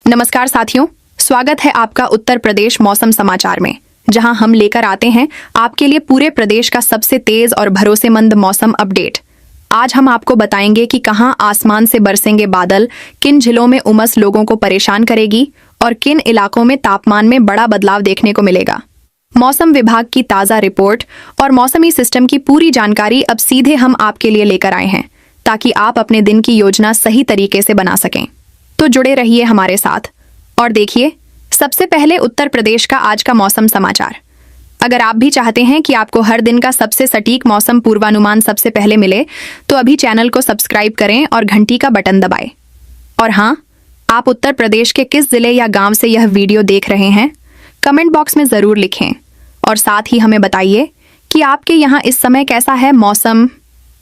नमस्कार साथियों, स्वागत है आपका उत्तर प्रदेश मौसम समाचार में, जहां हम लेकर आते हैं आपके लिए पूरे प्रदेश का सबसे तेज और भरोसेमंद मौसम अपडेट। आज हम आपको बताएंगे कि कहां आसमान से बरसेंगे बादल, किन जिलों में उमस लोगों को परेशान करेगी और किन इलाकों में तापमान में बड़ा बदलाव देखने को मिलेगा। मौसम विभाग की ताज़ा रिपोर्ट और मौसमी सिस्टम की पूरी जानकारी अब सीधे हम आपके लिए लेकर आए हैं, ताकि आप अपने दिन की योजना सही तरीके से बना सकें। तो जुड़े रहिए हमारे साथ और देखिए सबसे पहले उत्तर प्रदेश का आज का मौसम समाचार। अगर आप भी चाहते हैं कि आपको हर दिन का सबसे सटीक मौसम पूर्वानुमान सबसे पहले मिले, तो अभी चैनल को सब्सक्राइब करें और घंटी का बटन दबाएं। और हाँ, आप उत्तर प्रदेश के किस जिले या गांव से यह वीडियो देख रहे हैं, कमेंट बॉक्स में ज़रूर लिखें और साथ ही हमें बताइए कि आपके यहाँ इस समय कैसा है मौसम।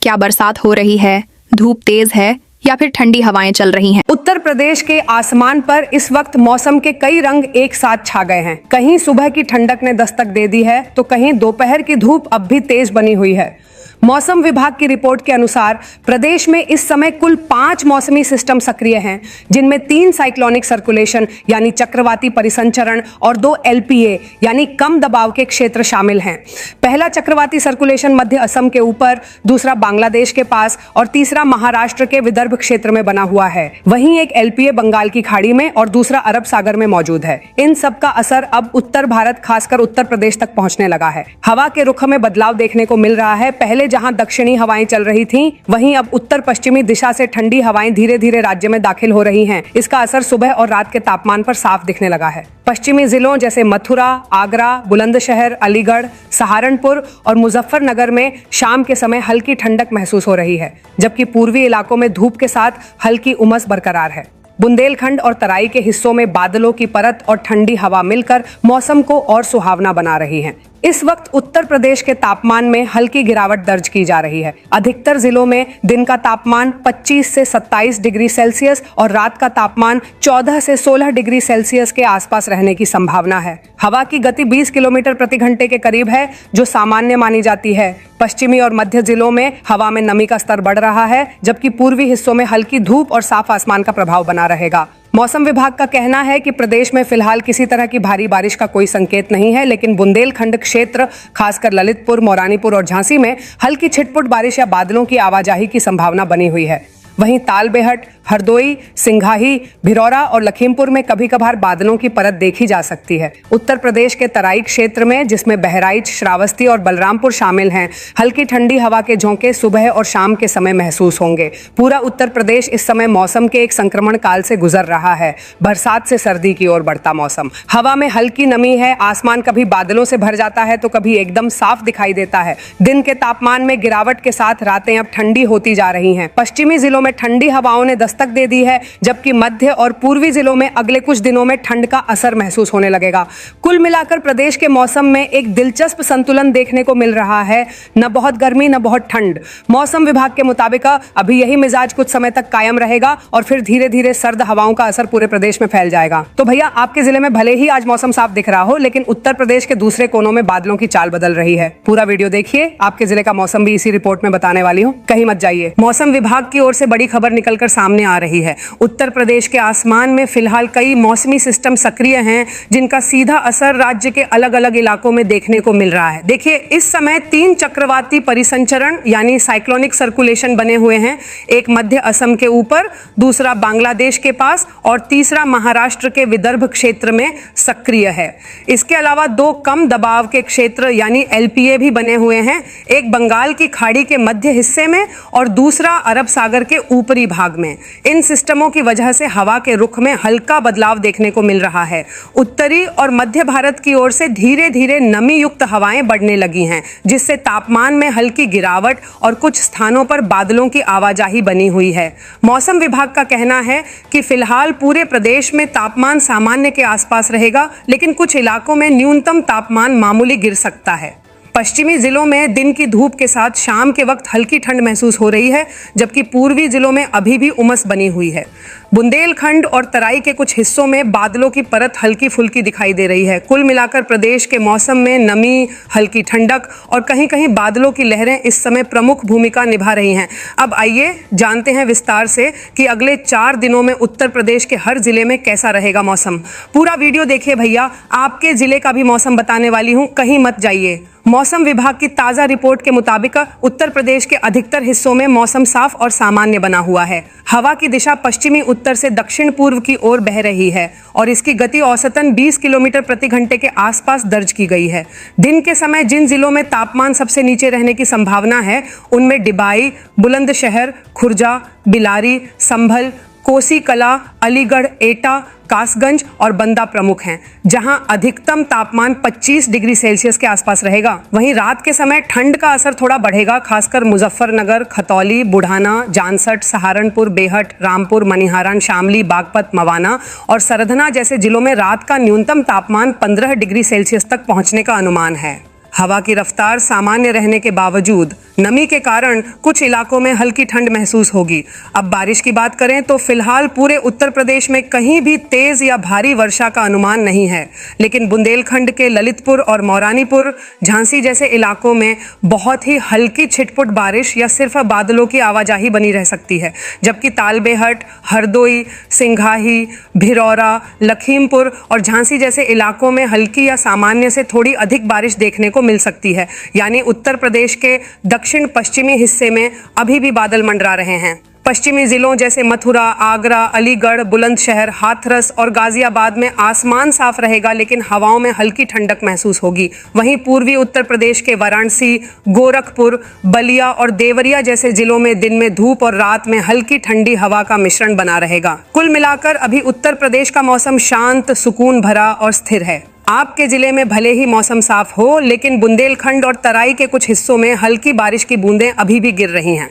क्या बरसात हो रही है, धूप तेज है या फिर ठंडी हवाएं चल रही हैं। उत्तर प्रदेश के आसमान पर इस वक्त मौसम के कई रंग एक साथ छा गए हैं। कहीं सुबह की ठंडक ने दस्तक दे दी है, तो कहीं दोपहर की धूप अब भी तेज बनी हुई है। मौसम विभाग की रिपोर्ट के अनुसार प्रदेश में इस समय कुल 5 मौसमी सिस्टम सक्रिय हैं, जिनमें 3 साइक्लोनिक सर्कुलेशन यानी चक्रवाती परिसंचरण और 2 LPA यानी कम दबाव के क्षेत्र शामिल हैं। पहला चक्रवाती सर्कुलेशन मध्य असम के ऊपर, दूसरा बांग्लादेश के पास और तीसरा महाराष्ट्र के विदर्भ क्षेत्र में बना हुआ है। वहीं एक LPA बंगाल की खाड़ी में और दूसरा अरब सागर में मौजूद है। इन सब का असर अब उत्तर भारत खासकर उत्तर प्रदेश तक पहुंचने लगा है। हवा के रुख में बदलाव देखने को मिल रहा है। पहले जहां दक्षिणी हवाएं चल रही थीं, वहीं अब उत्तर पश्चिमी दिशा से ठंडी हवाएं धीरे धीरे राज्य में दाखिल हो रही हैं। इसका असर सुबह और रात के तापमान पर साफ दिखने लगा है। पश्चिमी जिलों जैसे मथुरा, आगरा, बुलंदशहर, अलीगढ़, सहारनपुर और मुजफ्फरनगर में शाम के समय हल्की ठंडक महसूस हो रही है, जबकि पूर्वी इलाकों में धूप के साथ हल्की उमस बरकरार है। बुंदेलखंड और तराई के हिस्सों में बादलों की परत और ठंडी हवा मिलकर मौसम को और सुहावना बना रही है। इस वक्त उत्तर प्रदेश के तापमान में हल्की गिरावट दर्ज की जा रही है। अधिकतर जिलों में दिन का तापमान 25 से 27 डिग्री सेल्सियस और रात का तापमान 14 से 16 डिग्री सेल्सियस के आसपास रहने की संभावना है। हवा की गति 20 किलोमीटर प्रति घंटे के करीब है, जो सामान्य मानी जाती है। पश्चिमी और मध्य जिलों में हवा में नमी का स्तर बढ़ रहा है, जबकि पूर्वी हिस्सों में हल्की धूप और साफ आसमान का प्रभाव बना रहेगा। मौसम विभाग का कहना है कि प्रदेश में फिलहाल किसी तरह की भारी बारिश का कोई संकेत नहीं है, लेकिन बुंदेलखंड क्षेत्र खासकर ललितपुर, मौरानीपुर और झांसी में हल्की छिटपुट बारिश या बादलों की आवाजाही की संभावना बनी हुई है। वहीं तालबेहट, हरदोई, सिंघाही, भिरौरा और लखीमपुर में कभी कभार बादलों की परत देखी जा सकती है। उत्तर प्रदेश के तराई क्षेत्र में, जिसमें बहराइच, श्रावस्ती और बलरामपुर शामिल हैं, हल्की ठंडी हवा के झोंके सुबह और शाम के समय महसूस होंगे। पूरा उत्तर प्रदेश इस समय मौसम के एक संक्रमण काल से गुजर रहा है। बरसात से सर्दी की ओर बढ़ता मौसम। हवा में हल्की नमी है। आसमान कभी बादलों से भर जाता है तो कभी एकदम साफ दिखाई देता है। दिन के तापमान में गिरावट के साथ रातें अब ठंडी होती जा रही हैं। पश्चिमी जिलों में ठंडी हवाओं ने दस्तक दे दी है, जबकि मध्य और पूर्वी जिलों में अगले कुछ दिनों में ठंड का असर महसूस होने लगेगा। कुल मिलाकर प्रदेश के मौसम में एक दिलचस्प संतुलन देखने को मिल रहा है। न बहुत गर्मी न बहुत ठंड। मौसम विभाग के मुताबिक अभी यही मिजाज कुछ समय तक कायम रहेगा और फिर धीरे धीरे सर्द हवाओं का असर पूरे प्रदेश में फैल जाएगा। तो भैया, आपके जिले में भले ही आज मौसम साफ दिख रहा हो, लेकिन उत्तर प्रदेश के दूसरे कोनों में बादलों की चाल बदल रही है। पूरा वीडियो देखिए, आपके जिले का मौसम भी इसी रिपोर्ट में बताने वाली हूँ, कहीं मत जाइए। मौसम विभाग की ओर से बड़ी खबर निकलकर सामने आ रही है। उत्तर प्रदेश के आसमान में फिलहाल कई मौसमी सिस्टम सक्रिय हैं, जिनका सीधा असर राज्य के अलग अलग इलाकों में देखने को मिल रहा है। देखिए, इस समय 3 चक्रवाती परिसंचरण यानी साइक्लोनिक सर्कुलेशन बने हुए हैं। एक मध्य असम के ऊपर, दूसरा बांग्लादेश के पास और तीसरा महाराष्ट्र के विदर्भ क्षेत्र में सक्रिय है। इसके अलावा 2 कम दबाव के क्षेत्र यानी LPA भी बने हुए हैं, एक बंगाल की खाड़ी के मध्य हिस्से में और दूसरा अरब सागर के ऊपरी भाग में। इन सिस्टमों की वजह से हवा के रुख में हल्का बदलाव देखने को मिल रहा है। उत्तरी और मध्य भारत की ओर से धीरे धीरे नमी युक्त हवाएं बढ़ने लगी हैं, जिससे तापमान में हल्की गिरावट और कुछ स्थानों पर बादलों की आवाजाही बनी हुई है। मौसम विभाग का कहना है कि फिलहाल पूरे प्रदेश में तापमान सामान्य के आसपास रहेगा, लेकिन कुछ इलाकों में न्यूनतम तापमान मामूली गिर सकता है। पश्चिमी जिलों में दिन की धूप के साथ शाम के वक्त हल्की ठंड महसूस हो रही है, जबकि पूर्वी जिलों में अभी भी उमस बनी हुई है। बुंदेलखंड और तराई के कुछ हिस्सों में बादलों की परत हल्की फुल्की दिखाई दे रही है। कुल मिलाकर प्रदेश के मौसम में नमी, हल्की ठंडक और कहीं कहीं बादलों की लहरें इस समय प्रमुख भूमिका निभा रही हैं। अब आइए जानते हैं विस्तार से कि अगले 4 दिनों में उत्तर प्रदेश के हर जिले में कैसा रहेगा मौसम। पूरा वीडियो देखिए भैया, आपके जिले का भी मौसम बताने वाली हूँ, कहीं मत जाइए। मौसम विभाग की ताजा रिपोर्ट के मुताबिक उत्तर प्रदेश के अधिकतर हिस्सों में मौसम साफ और सामान्य बना हुआ है। हवा की दिशा पश्चिमी उत्तर से दक्षिण पूर्व की ओर बह रही है और इसकी गति औसतन 20 किलोमीटर प्रति घंटे के आसपास दर्ज की गई है। दिन के समय जिन जिलों में तापमान सबसे नीचे रहने की संभावना है, उनमें डिबाई, बुलंदशहर, खुर्जा, बिलारी, संभल, कोसी कला, अलीगढ़, एटा, कासगंज और बंदा प्रमुख हैं, जहां अधिकतम तापमान 25 डिग्री सेल्सियस के आसपास रहेगा। वहीं रात के समय ठंड का असर थोड़ा बढ़ेगा, खासकर मुजफ्फरनगर, खतौली, बुढ़ाना, जानसठ, सहारनपुर, बेहट, रामपुर, मनिहारन, शामली, बागपत, मवाना और सरधना जैसे जिलों में रात का न्यूनतम तापमान 15 डिग्री सेल्सियस तक पहुंचने का अनुमान है। हवा की रफ्तार सामान्य रहने के बावजूद नमी के कारण कुछ इलाकों में हल्की ठंड महसूस होगी। अब बारिश की बात करें तो फिलहाल पूरे उत्तर प्रदेश में कहीं भी तेज या भारी वर्षा का अनुमान नहीं है, लेकिन बुंदेलखंड के ललितपुर और मौरानीपुर, झांसी जैसे इलाकों में बहुत ही हल्की छिटपुट बारिश या सिर्फ बादलों की आवाजाही बनी रह सकती है, जबकि तालबेहट, हरदोई, सिंघाही, भिरौरा, लखीमपुर और झांसी जैसे इलाकों में हल्की या सामान्य से थोड़ी अधिक बारिश देखने को मिल सकती है। यानी उत्तर प्रदेश के दक्षिण पश्चिमी हिस्से में अभी भी बादल मंडरा रहे हैं। पश्चिमी जिलों जैसे मथुरा, आगरा, अलीगढ़, बुलंदशहर, हाथरस और गाजियाबाद में आसमान साफ रहेगा, लेकिन हवाओं में हल्की ठंडक महसूस होगी। वहीं पूर्वी उत्तर प्रदेश के वाराणसी, गोरखपुर, बलिया और देवरिया जैसे जिलों में दिन में धूप और रात में हल्की ठंडी हवा का मिश्रण बना रहेगा। कुल मिलाकर अभी उत्तर प्रदेश का मौसम शांत, सुकून भरा और स्थिर है। आपके जिले में भले ही मौसम साफ हो, लेकिन बुंदेलखंड और तराई के कुछ हिस्सों में हल्की बारिश की बूंदें अभी भी गिर रही हैं।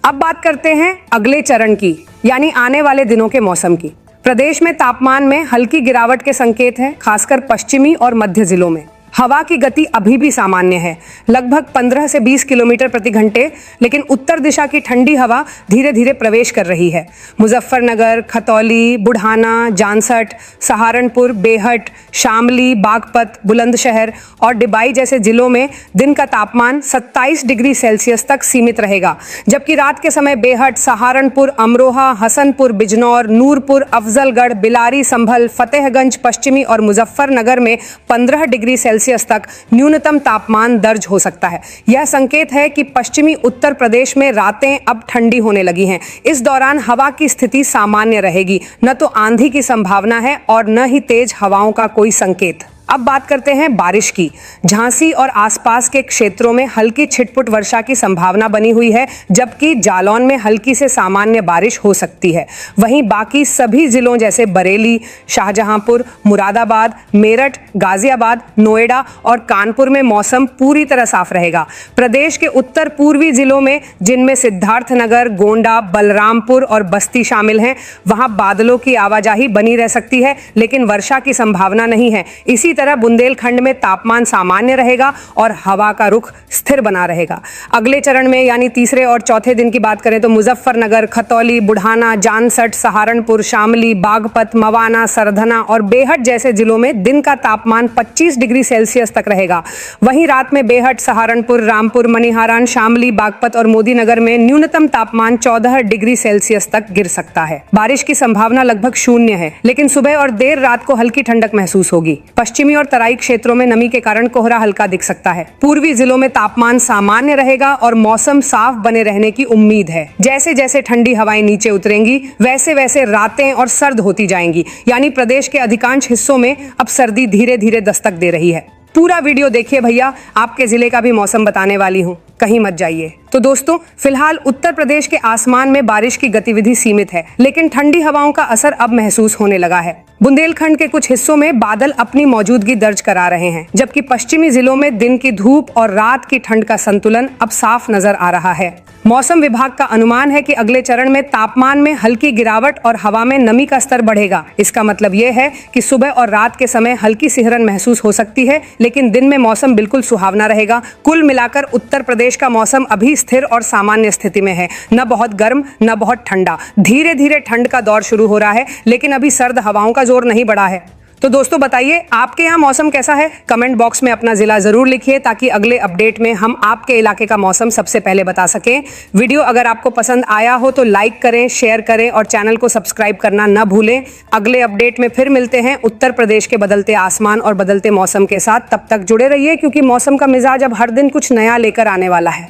अब बात करते हैं अगले चरण की, यानी आने वाले दिनों के मौसम की। प्रदेश में तापमान में हल्की गिरावट के संकेत हैं, खासकर पश्चिमी और मध्य जिलों में। हवा की गति अभी भी सामान्य है, लगभग 15 से 20 किलोमीटर प्रति घंटे, लेकिन उत्तर दिशा की ठंडी हवा धीरे धीरे प्रवेश कर रही है। मुजफ्फरनगर, खतौली, बुढ़ाना, जानसठ, सहारनपुर, बेहट, शामली, बागपत, बुलंदशहर और डिबाई जैसे जिलों में दिन का तापमान 27 डिग्री सेल्सियस तक सीमित रहेगा, जबकि रात के समय बेहट, सहारनपुर, अमरोहा, हसनपुर, बिजनौर, नूरपुर, अफजलगढ़, बिलारी, संभल, फतेहगंज पश्चिमी और मुजफ्फरनगर में 15 डिग्री सेल्सियस तक न्यूनतम तापमान दर्ज हो सकता है। यह संकेत है कि पश्चिमी उत्तर प्रदेश में रातें अब ठंडी होने लगी हैं। इस दौरान हवा की स्थिति सामान्य रहेगी, न तो आंधी की संभावना है और न ही तेज हवाओं का कोई संकेत। अब बात करते हैं बारिश की। झांसी और आसपास के क्षेत्रों में हल्की छिटपुट वर्षा की संभावना बनी हुई है, जबकि जालौन में हल्की से सामान्य बारिश हो सकती है। वहीं बाकी सभी जिलों जैसे बरेली, शाहजहांपुर, मुरादाबाद, मेरठ, गाजियाबाद, नोएडा और कानपुर में मौसम पूरी तरह साफ रहेगा। प्रदेश के उत्तर पूर्वी जिलों में, जिनमें सिद्धार्थनगर, गोंडा, बलरामपुर और बस्ती शामिल हैं, वहां बादलों की आवाजाही बनी रह सकती है, लेकिन वर्षा की संभावना नहीं है। इसी तरह बुंदेलखंड में तापमान सामान्य रहेगा और हवा का रुख स्थिर बना रहेगा। अगले चरण में यानी तीसरे और चौथे दिन की बात करें तो मुजफ्फरनगर, खतौली, बुढ़ाना, जानसठ, सहारनपुर, शामली, बागपत, मवाना, सरधना और बेहट जैसे जिलों में दिन का तापमान 25 डिग्री सेल्सियस तक रहेगा। वहीं रात में बेहट, सहारनपुर, रामपुर, मनिहारन, शामली, बागपत और मोदीनगर में न्यूनतम तापमान 14 डिग्री सेल्सियस तक गिर सकता है। बारिश की संभावना लगभग शून्य है, लेकिन सुबह और देर रात को हल्की ठंडक महसूस होगी। पश्चिमी और तराई क्षेत्रों में नमी के कारण कोहरा हल्का दिख सकता है। पूर्वी जिलों में तापमान सामान्य रहेगा और मौसम साफ बने रहने की उम्मीद है। जैसे जैसे ठंडी हवाएं नीचे उतरेंगी, वैसे वैसे रातें और सर्द होती जाएंगी, यानी प्रदेश के अधिकांश हिस्सों में अब सर्दी धीरे धीरे दस्तक दे रही है। पूरा वीडियो देखिए भैया, आपके जिले का भी मौसम बताने वाली हूँ, कहीं मत जाइए। तो दोस्तों, फिलहाल उत्तर प्रदेश के आसमान में बारिश की गतिविधि सीमित है, लेकिन ठंडी हवाओं का असर अब महसूस होने लगा है। बुंदेलखंड के कुछ हिस्सों में बादल अपनी मौजूदगी दर्ज करा रहे हैं, जबकि पश्चिमी जिलों में दिन की धूप और रात की ठंड का संतुलन अब साफ नजर आ रहा है। मौसम विभाग का अनुमान है कि अगले चरण में तापमान में हल्की गिरावट और हवा में नमी का स्तर बढ़ेगा। इसका मतलब ये है कि सुबह और रात के समय हल्की सिहरन महसूस हो सकती है, लेकिन दिन में मौसम बिल्कुल सुहावना रहेगा। कुल मिलाकर उत्तर प्रदेश का मौसम अभी स्थिर और सामान्य स्थिति में है, न बहुत गर्म न बहुत ठंडा। धीरे धीरे ठंड का दौर शुरू हो रहा है, लेकिन अभी सर्द हवाओं का जोर नहीं बढ़ा है। तो दोस्तों, बताइए आपके यहाँ मौसम कैसा है? कमेंट बॉक्स में अपना जिला जरूर लिखिए, ताकि अगले अपडेट में हम आपके इलाके का मौसम सबसे पहले बता सकें। वीडियो अगर आपको पसंद आया हो तो लाइक करें, शेयर करें और चैनल को सब्सक्राइब करना न भूलें। अगले अपडेट में फिर मिलते हैं उत्तर प्रदेश के बदलते आसमान और बदलते मौसम के साथ। तब तक जुड़े रहिए, क्योंकि मौसम का मिजाज अब हर दिन कुछ नया लेकर आने वाला है।